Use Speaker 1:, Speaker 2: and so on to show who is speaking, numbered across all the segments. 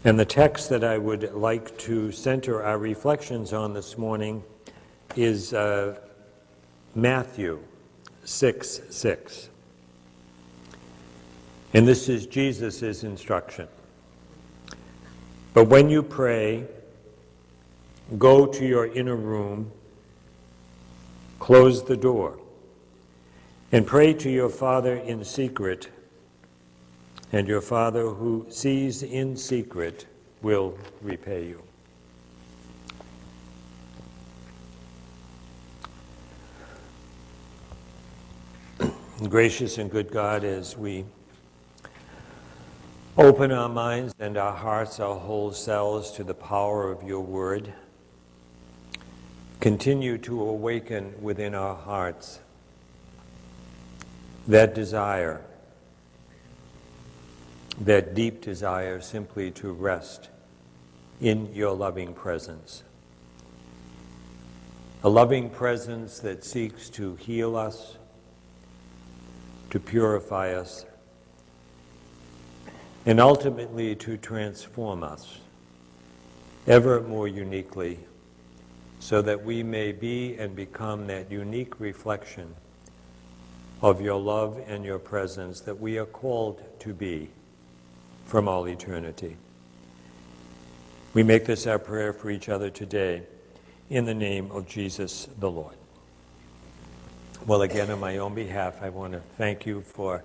Speaker 1: And the text that I would like to center our reflections on this morning is Matthew 6:6. And this is Jesus' instruction. But when you pray, go to your inner room, close the door, and pray to your Father in secret, and your Father who sees in secret will repay you. Gracious and good God, as we open our minds and our hearts, our whole selves to the power of your word, continue to awaken within our hearts that desire, that deep desire simply to rest in your loving presence. A loving presence that seeks to heal us, to purify us, and ultimately to transform us ever more uniquely, so that we may be and become that unique reflection of your love and your presence that we are called to be from all eternity. We make this our prayer for each other today, in the name of Jesus the Lord. Well, again, on my own behalf, I want to thank you for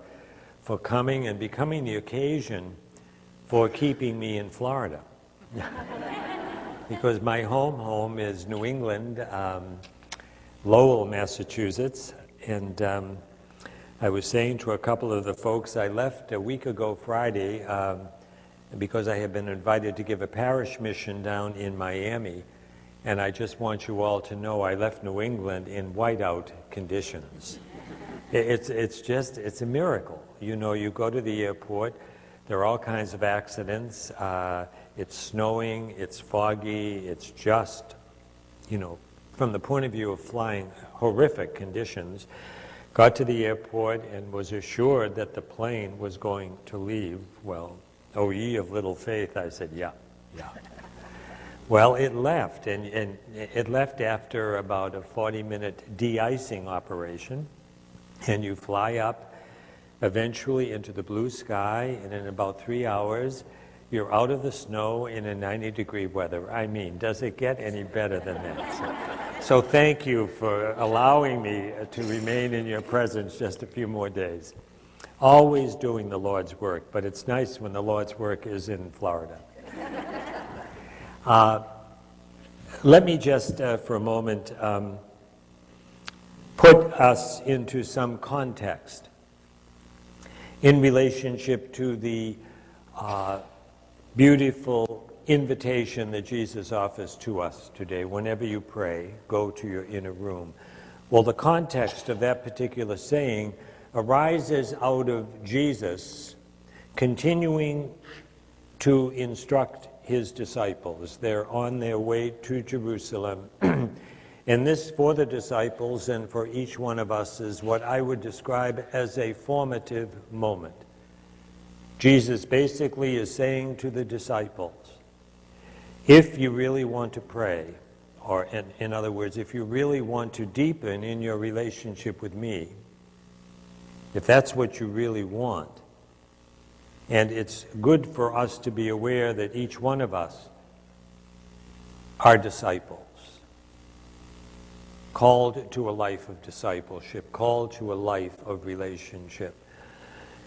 Speaker 1: coming and becoming the occasion for keeping me in Florida. Because my home is New England, Lowell, Massachusetts, and I was saying to a couple of the folks, I left a week ago Friday because I had been invited to give a parish mission down in Miami, and I just want you all to know I left New England in whiteout conditions. It's a miracle. You know, you go to the airport, there are all kinds of accidents, it's snowing, it's foggy, it's just, you know, from the point of view of flying, horrific conditions. Got to the airport and was assured that the plane was going to leave. Well, O ye of little faith, I said, yeah. Well, it left, and it left after about a 40-minute de-icing operation, and you fly up eventually into the blue sky, and in about 3 hours, you're out of the snow in a 90-degree weather. I mean, does it get any better than that? So thank you for allowing me to remain in your presence just a few more days. Always doing the Lord's work, but it's nice when the Lord's work is in Florida. Let me just, for a moment, put us into some context in relationship to the beautiful invitation that Jesus offers to us today. Whenever you pray, go to your inner room. Well, the context of that particular saying arises out of Jesus continuing to instruct his disciples. They're on their way to Jerusalem. And this, for the disciples and for each one of us, is what I would describe as a formative moment. Jesus basically is saying to the disciples, if you really want to pray, or in other words, if you really want to deepen in your relationship with me, if that's what you really want, and it's good for us to be aware that each one of us are disciples, called to a life of discipleship, called to a life of relationship.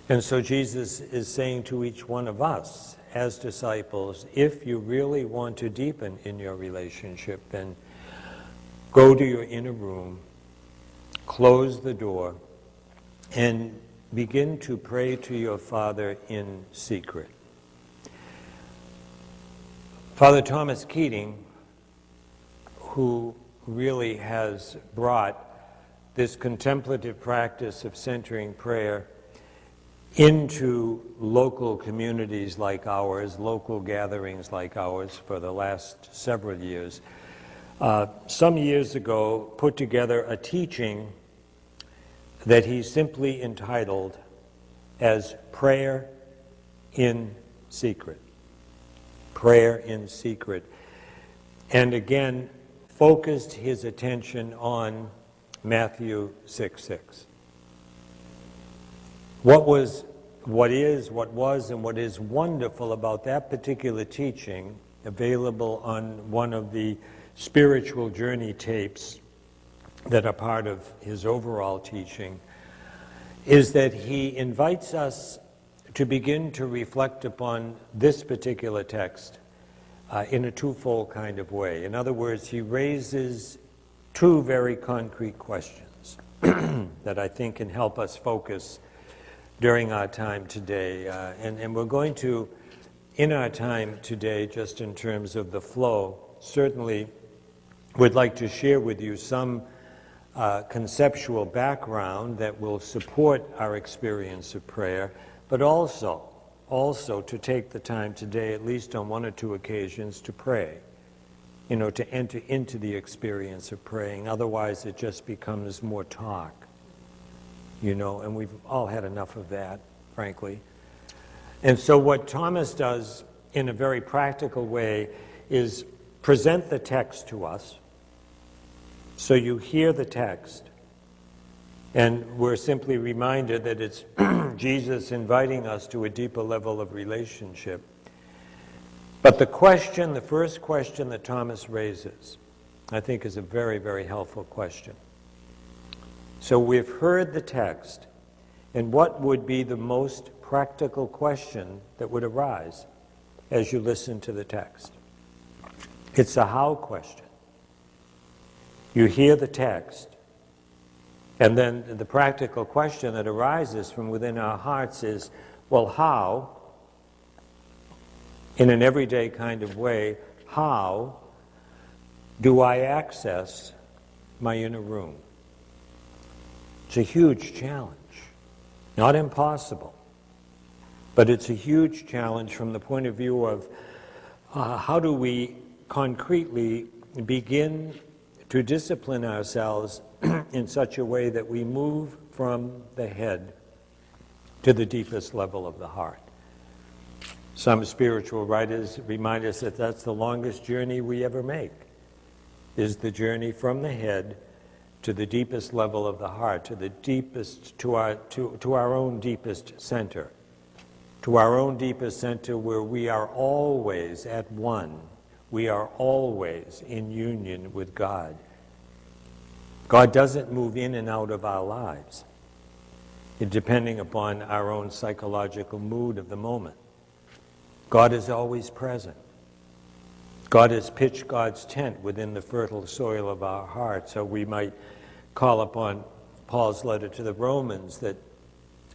Speaker 1: And so Jesus is saying to each one of us as disciples, if you really want to deepen in your relationship, then go to your inner room, close the door, and begin to pray to your Father in secret. Father Thomas Keating, who really has brought this contemplative practice of centering prayer into local communities like ours, local gatherings like ours for the last several years, some years ago put together a teaching that he simply entitled as Prayer in Secret. prayer in secret. And again, focused his attention on Matthew 6:6. What was, and what is wonderful about that particular teaching, available on one of the spiritual journey tapes that are part of his overall teaching, is that he invites us to begin to reflect upon this particular text in a twofold kind of way. In other words, he raises two very concrete questions that I think can help us focus during our time today. And we're going to, in our time today, just in terms of the flow, certainly would like to share with you some conceptual background that will support our experience of prayer, but also to take the time today, at least on one or two occasions, to pray, to enter into the experience of praying. Otherwise, it just becomes more talk, and we've all had enough of that, frankly. And so what Thomas does in a very practical way is present the text to us. So you hear the text, and we're simply reminded that it's Jesus inviting us to a deeper level of relationship. But the first question that Thomas raises, I think is a very, very helpful question. So we've heard the text, and what would be the most practical question that would arise as you listen to the text? It's a how question. You hear the text, and then the practical question that arises from within our hearts is, well, how, in an everyday kind of way, how do I access my inner room? It's a huge challenge. Not impossible, but it's a huge challenge from the point of view of how do we concretely begin to discipline ourselves in such a way that we move from the head to the deepest level of the heart. Some spiritual writers remind us that that's the longest journey we ever make, is the journey from the head to the deepest level of the heart, to the deepest, to our own deepest center, where we are always at one. We are always in union with God. God doesn't move in and out of our lives, depending upon our own psychological mood of the moment. God is always present. God has pitched God's tent within the fertile soil of our heart, so we might call upon Paul's letter to the Romans that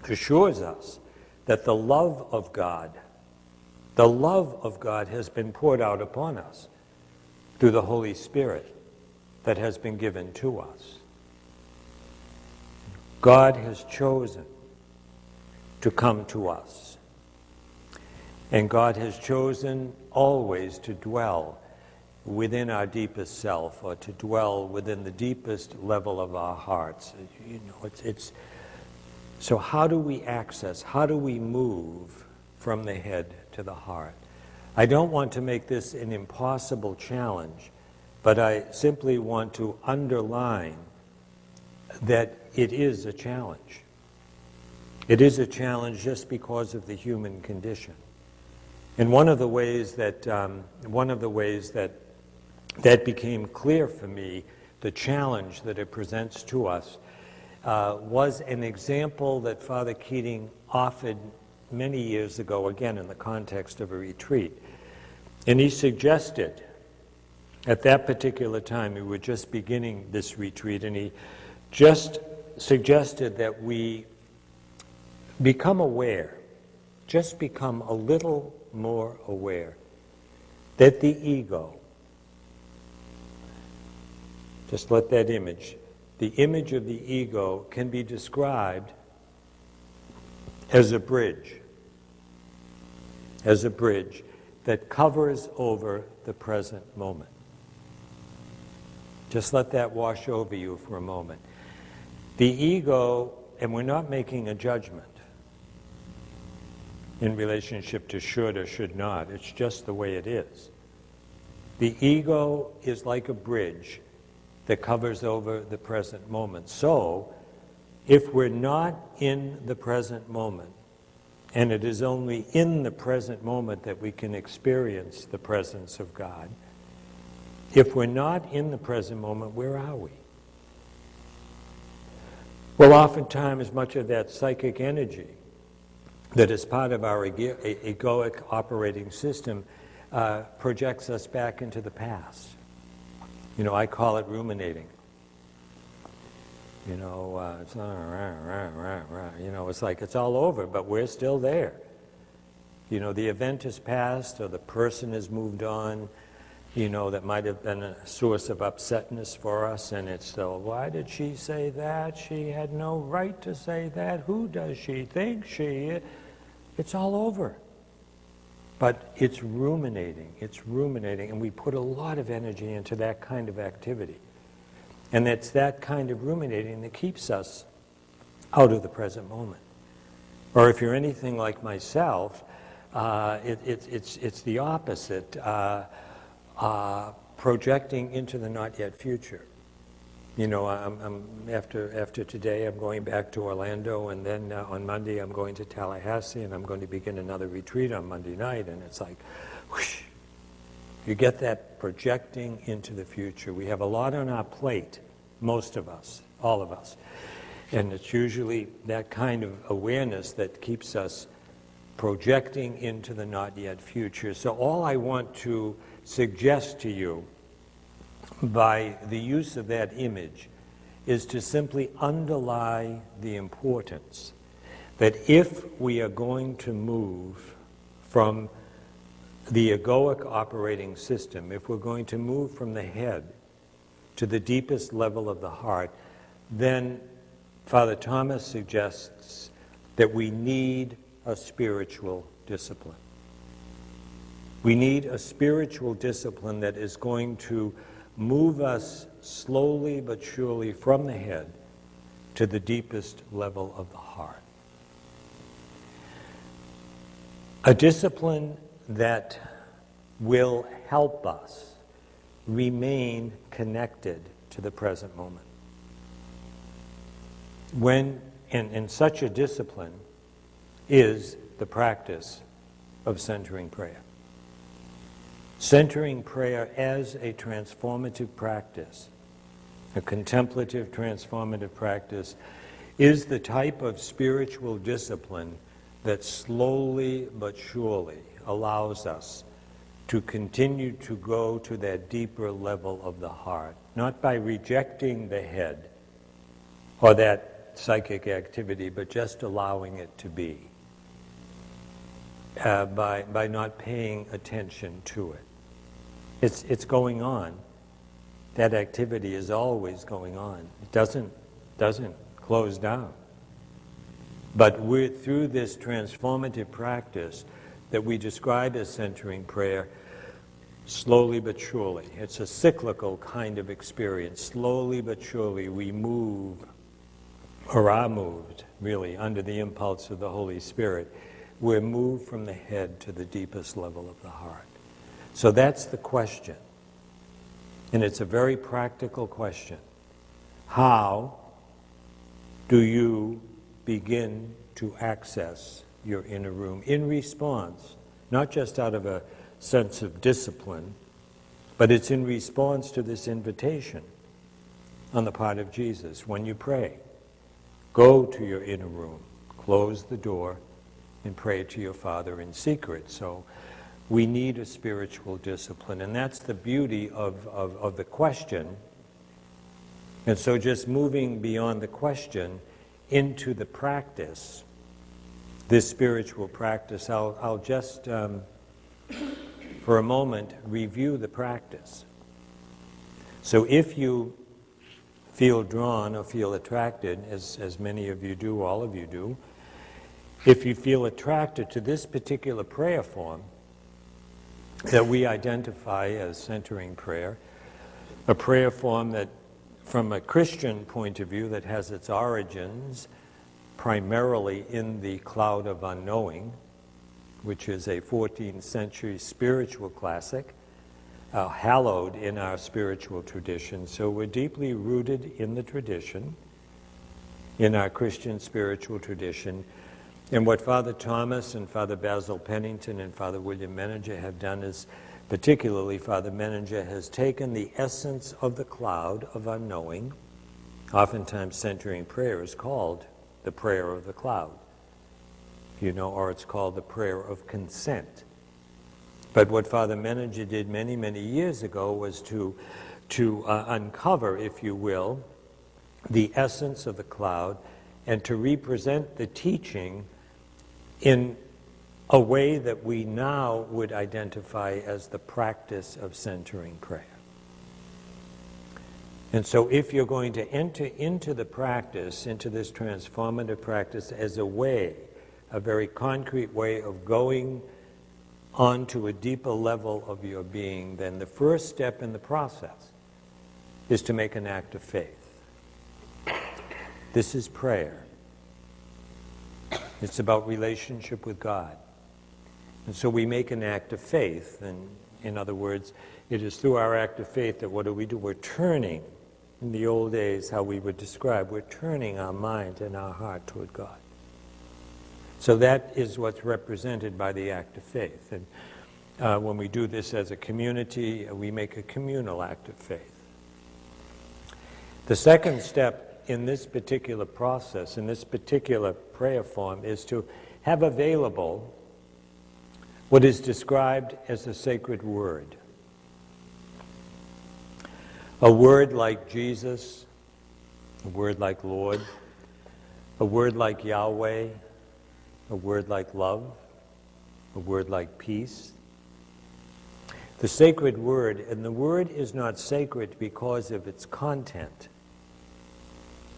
Speaker 1: assures us that the love of God has been poured out upon us through the Holy Spirit that has been given to us. God has chosen to come to us. And God has chosen always to dwell within our deepest self, or to dwell within the deepest level of our hearts. So how do we move from the head to the heart? I don't want to make this an impossible challenge, but I simply want to underline that it is a challenge. It is a challenge just because of the human condition. And one of the ways that became clear for me, the challenge that it presents to us, was an example that Father Keating offered many years ago, again in the context of a retreat. And he suggested, at that particular time, we were just beginning this retreat, and he just suggested that we become aware, just become a little more aware, that the ego, just let that image, the image of the ego can be described as a bridge that covers over the present moment. Just let that wash over you for a moment. The ego, and we're not making a judgment, in relationship to should or should not. It's just the way it is. The ego is like a bridge that covers over the present moment. So, if we're not in the present moment, and it is only in the present moment that we can experience the presence of God, if we're not in the present moment, where are we? Well, oftentimes much of that psychic energy that is part of our egoic operating system projects us back into the past. I call it ruminating. It's it's like it's all over, but we're still there. The event is past, or the person has moved on, that might have been a source of upsetness for us, and it's still, why did she say that? She had no right to say that. Who does she think she is? It's all over. But it's ruminating, and we put a lot of energy into that kind of activity. And it's that kind of ruminating that keeps us out of the present moment. Or if you're anything like myself, it's the opposite, projecting into the not yet future. After today, I'm going back to Orlando, and then on Monday I'm going to Tallahassee, and I'm going to begin another retreat on Monday night, and it's like, whoosh, you get that projecting into the future. We have a lot on our plate, most of us, all of us, and it's usually that kind of awareness that keeps us projecting into the not yet future. So all I want to suggest to you by the use of that image is to simply underlie the importance that if we are going to move from the egoic operating system, if we're going to move from the head to the deepest level of the heart, then Father Thomas suggests that we need a spiritual discipline. We need a spiritual discipline that is going to move us slowly but surely from the head to the deepest level of the heart. A discipline that will help us remain connected to the present moment. And such a discipline is the practice of centering prayer. Centering prayer as a transformative practice, a contemplative transformative practice, is the type of spiritual discipline that slowly but surely allows us to continue to go to that deeper level of the heart, not by rejecting the head or that psychic activity, but just allowing it to be, by not paying attention to it. It's going on. That activity is always going on. It doesn't close down. But through this transformative practice that we describe as centering prayer, slowly but surely, it's a cyclical kind of experience. Slowly but surely we move, or are moved, really, under the impulse of the Holy Spirit. We're moved from the head to the deepest level of the heart. So that's the question. And it's a very practical question. How do you begin to access your inner room in response, not just out of a sense of discipline, but it's in response to this invitation on the part of Jesus. When you pray, go to your inner room, close the door, and pray to your Father in secret. So we need a spiritual discipline, and that's the beauty of the question. And so just moving beyond the question into the practice, this spiritual practice, I'll just, for a moment, review the practice. So if you feel drawn or feel attracted, as many of you do, all of you do, if you feel attracted to this particular prayer form that we identify as centering prayer, a prayer form that, from a Christian point of view, that has its origins primarily in the cloud of unknowing, which is a 14th century spiritual classic, hallowed in our spiritual tradition. So we're deeply rooted in the tradition, in our Christian spiritual tradition. And what Father Thomas and Father Basil Pennington and Father William Menninger have done is, particularly Father Menninger has taken the essence of the cloud of unknowing. Oftentimes centering prayer is called the prayer of the cloud, or it's called the prayer of consent. But what Father Menninger did many, many years ago was to uncover, if you will, the essence of the cloud and to represent the teaching in a way that we now would identify as the practice of centering prayer. And so if you're going to enter into the practice, into this transformative practice as a way, a very concrete way of going on to a deeper level of your being, then the first step in the process is to make an act of faith. This is prayer. It's about relationship with God. And so we make an act of faith. And in other words, it is through our act of faith that what do? We're turning, in the old days, how we would describe, we're turning our mind and our heart toward God. So that is what's represented by the act of faith. And when we do this as a community, we make a communal act of faith. The second step in this particular process, in this particular prayer form, is to have available what is described as the sacred word. A word like Jesus, a word like Lord, a word like Yahweh, a word like love, a word like peace. The sacred word, and the word is not sacred because of its content,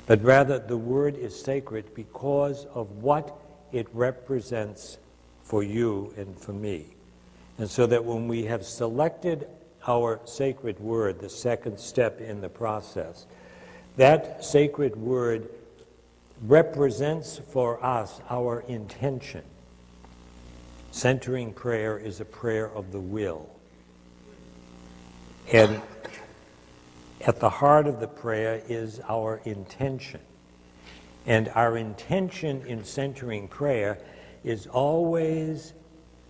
Speaker 1: but rather the word is sacred because of what it represents for you and for me. And so that when we have selected our sacred word, the second step in the process, that sacred word represents for us our intention. Centering prayer is a prayer of the will. And at the heart of the prayer is our intention. And our intention in centering prayer is always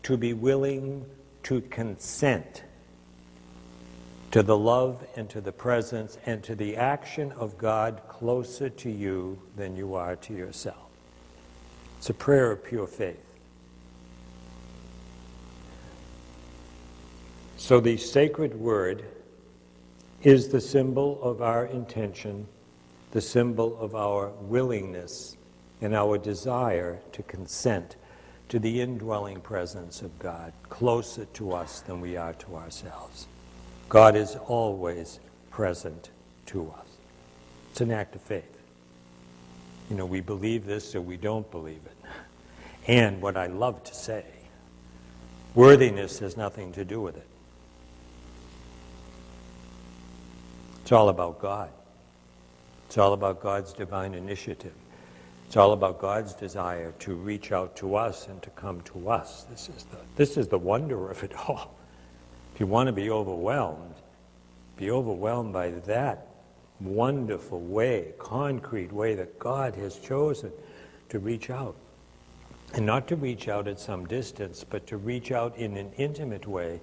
Speaker 1: to be willing to consent to the love and to the presence and to the action of God closer to you than you are to yourself. It's a prayer of pure faith. So the sacred word is the symbol of our intention, the symbol of our willingness and our desire to consent to the indwelling presence of God, closer to us than we are to ourselves. God is always present to us. It's an act of faith. We believe this or we don't believe it. And what I love to say, worthiness has nothing to do with it. It's all about God. It's all about God's divine initiative. It's all about God's desire to reach out to us and to come to us. This is the wonder of it all. If you want to be overwhelmed by that wonderful way, concrete way that God has chosen to reach out. And not to reach out at some distance, but to reach out in an intimate way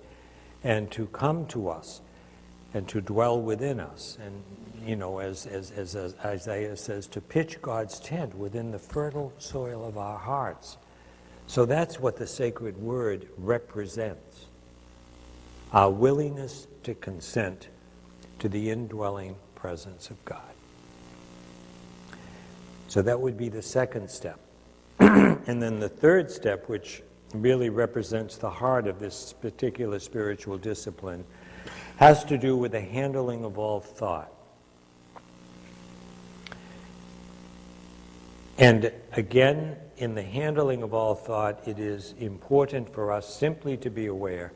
Speaker 1: and to come to us and to dwell within us. And, as Isaiah says, to pitch God's tent within the fertile soil of our hearts. So that's what the sacred word represents. Our willingness to consent to the indwelling presence of God. So that would be the second step. And then the third step, which really represents the heart of this particular spiritual discipline, has to do with the handling of all thought. And again, in the handling of all thought, it is important for us simply to be aware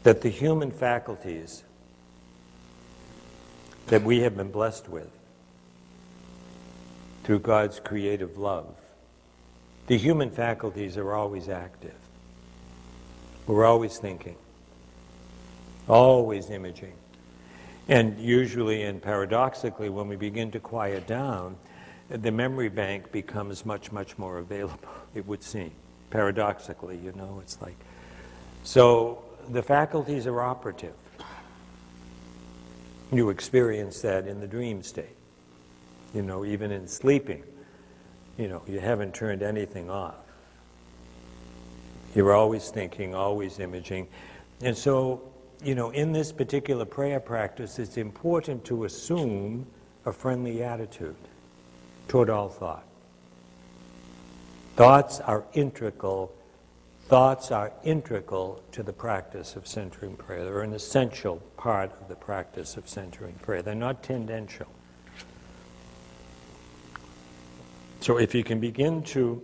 Speaker 1: that the human faculties that we have been blessed with through God's creative love, the human faculties are always active. We're always thinking, always imaging. And usually and paradoxically, when we begin to quiet down, the memory bank becomes much, much more available, it would seem. Paradoxically, you know, it's like. So the faculties are operative. You experience that in the dream state. You know, even in sleeping, you know, you haven't turned anything off. You're always thinking, always imaging. And so, you know, in this particular prayer practice, it's important to assume a friendly attitude toward all thought. Thoughts are integral to the practice of centering prayer. They're an essential part of the practice of centering prayer. They're not tendential. So if you can begin to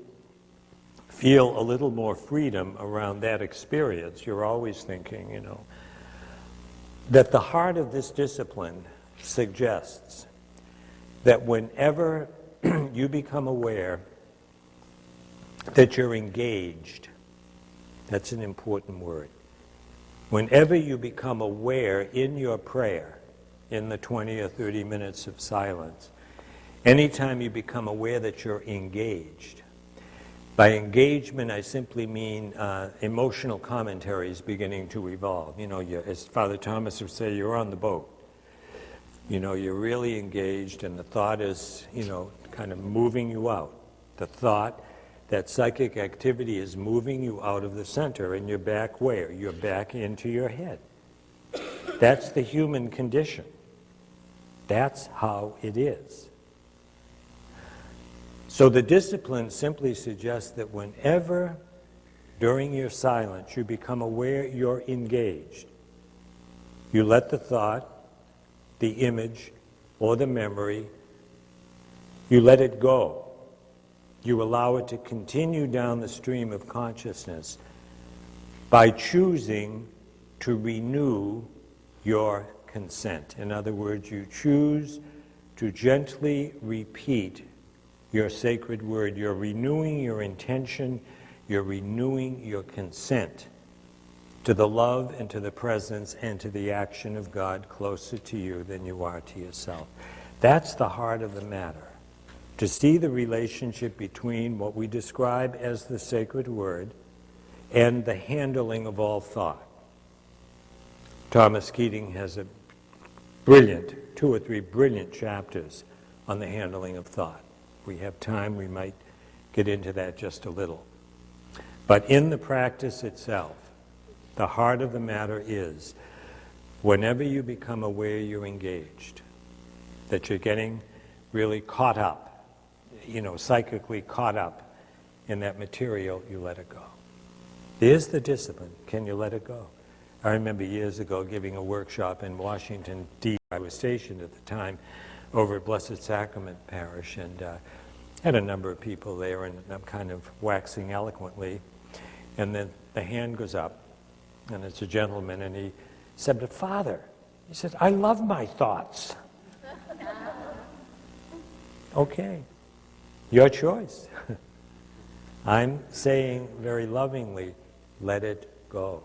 Speaker 1: feel a little more freedom around that experience, you're always thinking, you know, that the heart of this discipline suggests that whenever you become aware that you're engaged, that's an important word. Whenever you become aware in your prayer, in the 20 or 30 minutes of silence, anytime you become aware that you're engaged, by engagement I simply mean emotional commentaries beginning to evolve. You know, as Father Thomas would say, you're on the boat. You know, you're really engaged and the thought is, you know, kind of moving you out. The thought, that psychic activity is moving you out of the center and you're back where? You're back into your head. That's the human condition. That's how it is. So the discipline simply suggests that whenever, during your silence, you become aware you're engaged, you let the thought, the image, or the memory, you let it go. You allow it to continue down the stream of consciousness by choosing to renew your consent. In other words, you choose to gently repeat your sacred word. You're renewing your intention, you're renewing your consent to the love and to the presence and to the action of God closer to you than you are to yourself. That's the heart of the matter. To see the relationship between what we describe as the sacred word and the handling of all thought. Thomas Keating has a brilliant, 2 or 3 brilliant chapters on the handling of thought. If we have time, we might get into that just a little. But in the practice itself, the heart of the matter is, whenever you become aware you're engaged, that you're getting really caught up, you know, psychically caught up in that material, you let it go. There's the discipline. Can you let it go? I remember years ago giving a workshop in Washington, D.C. I was stationed at the time over at Blessed Sacrament Parish, and had a number of people there, and I'm kind of waxing eloquently. And then the hand goes up, and it's a gentleman, and he said, "But Father," he said, "I love my thoughts." Okay. Your choice. I'm saying very lovingly, let it go.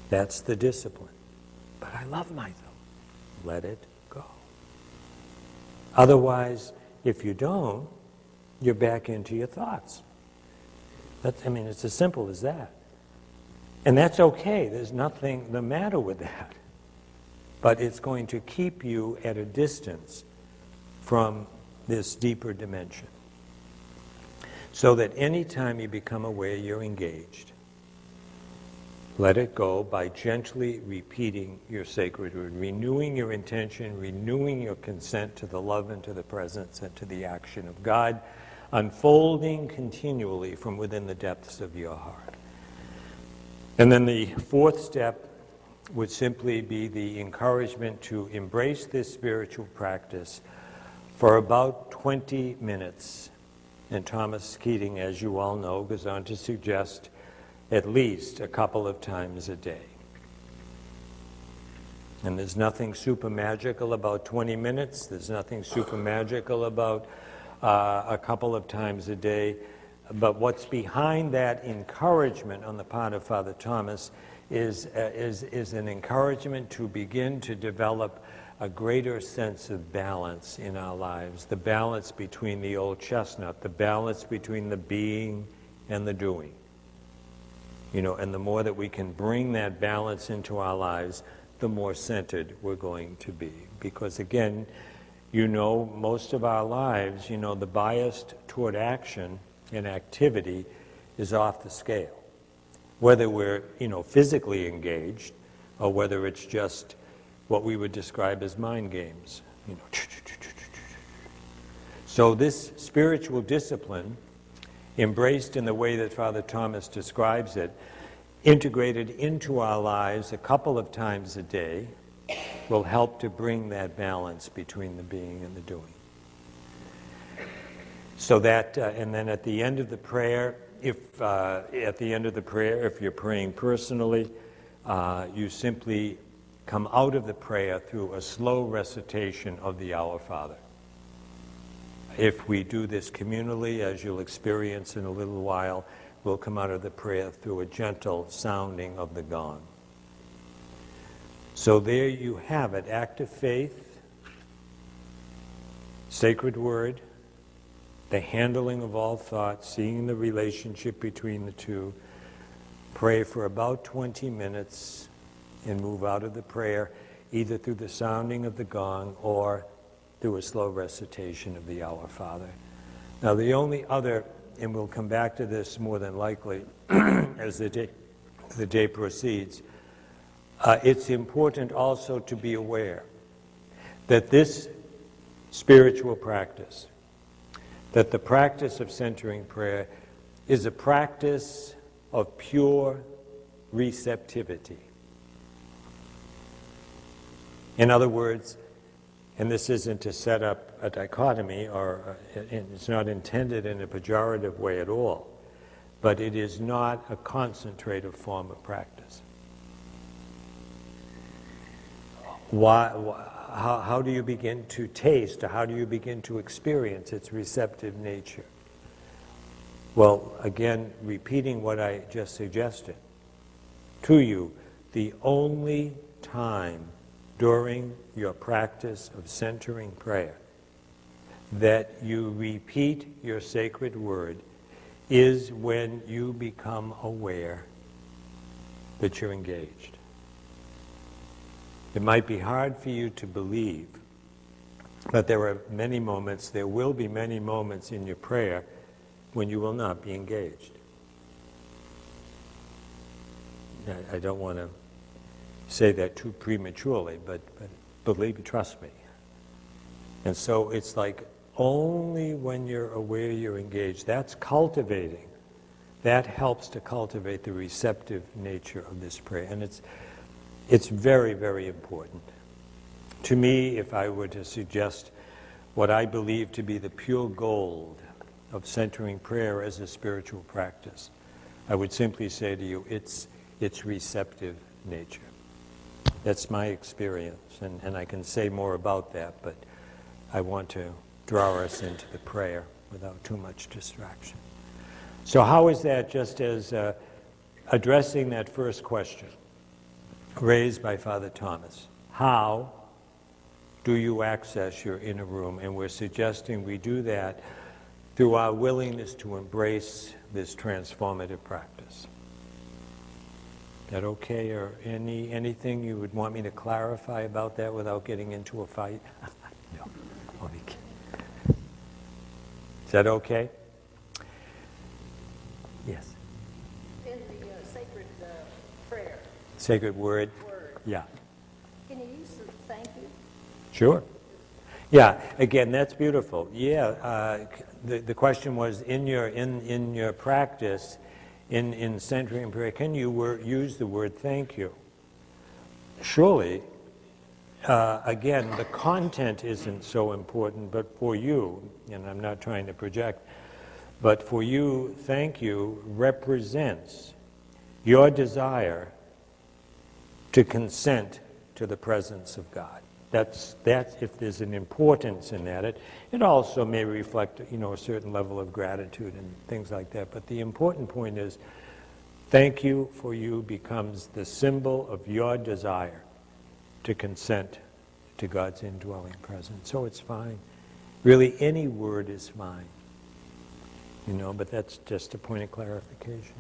Speaker 1: That's the discipline. But I love my thoughts. Let it go. Otherwise, if you don't, you're back into your thoughts. It's as simple as that. And that's okay. There's nothing the matter with that. But it's going to keep you at a distance from this deeper dimension. So that any time you become aware you're engaged, let it go by gently repeating your sacred word, renewing your intention, renewing your consent to the love and to the presence and to the action of God, unfolding continually from within the depths of your heart. And then the 4th step would simply be the encouragement to embrace this spiritual practice for about 20 minutes. And Thomas Keating, as you all know, goes on to suggest at least a couple of times a day. And there's nothing super magical about 20 minutes. There's nothing super magical about a couple of times a day. But what's behind that encouragement on the part of Father Thomas is an encouragement to begin to develop a greater sense of balance in our lives, the balance between the old chestnut, the balance between the being and the doing. And the more that we can bring that balance into our lives, the more centered we're going to be. Because again, most of our lives, the bias toward action and activity is off the scale. Whether we're, physically engaged, or whether it's just what we would describe as mind games. So this spiritual discipline, embraced in the way that Father Thomas describes it, integrated into our lives a couple of times a day, will help to bring that balance between the being and the doing. So that, and then at the end of the prayer, if you're praying personally, you simply come out of the prayer through a slow recitation of the Our Father. If we do this communally, as you'll experience in a little while, we'll come out of the prayer through a gentle sounding of the gong. So there you have it, act of faith, sacred word, the handling of all thoughts, seeing the relationship between the two. Pray for about 20 minutes and move out of the prayer either through the sounding of the gong or through a slow recitation of the Our Father. Now the only other, and we'll come back to this more than likely as the day proceeds, it's important also to be aware that this spiritual practice, that the practice of centering prayer is a practice of pure receptivity. In other words, and this isn't to set up a dichotomy, or it's not intended in a pejorative way at all, but it is not a concentrative form of practice. How do you begin to taste, or how do you begin to experience its receptive nature? Well, again, repeating what I just suggested to you, the only time during your practice of centering prayer that you repeat your sacred word is when you become aware that you're engaged. It might be hard for you to believe, but there will be many moments in your prayer when you will not be engaged. I don't want to say that too prematurely, but believe me, trust me. And so it's like only when you're aware you're engaged, that's cultivating. That helps to cultivate the receptive nature of this prayer. And it's very, very important. To me, if I were to suggest what I believe to be the pure gold of centering prayer as a spiritual practice, I would simply say to you, it's receptive nature. That's my experience, and I can say more about that, but I want to draw us into the prayer without too much distraction. So how is that, just as addressing that first question raised by Father Thomas? How do you access your inner room? And we're suggesting we do that through our willingness to embrace this transformative practice. Is that okay, or anything you would want me to clarify about that without getting into a fight? No. Only kidding. Is that okay? Yes.
Speaker 2: In the sacred prayer.
Speaker 1: Sacred word? Yeah.
Speaker 2: Can you use the thank you?
Speaker 1: Sure. Yeah, again, that's beautiful. Yeah, the question was, in your practice, in centering prayer, can you use the word thank you? Surely, again, the content isn't so important, but for you, and I'm not trying to project, but for you, thank you represents your desire to consent to the presence of God. That's if there's an importance in that. It also may reflect, a certain level of gratitude and things like that. But the important point is, thank you for you becomes the symbol of your desire to consent to God's indwelling presence. So it's fine. Really, any word is fine. But that's just a point of clarification.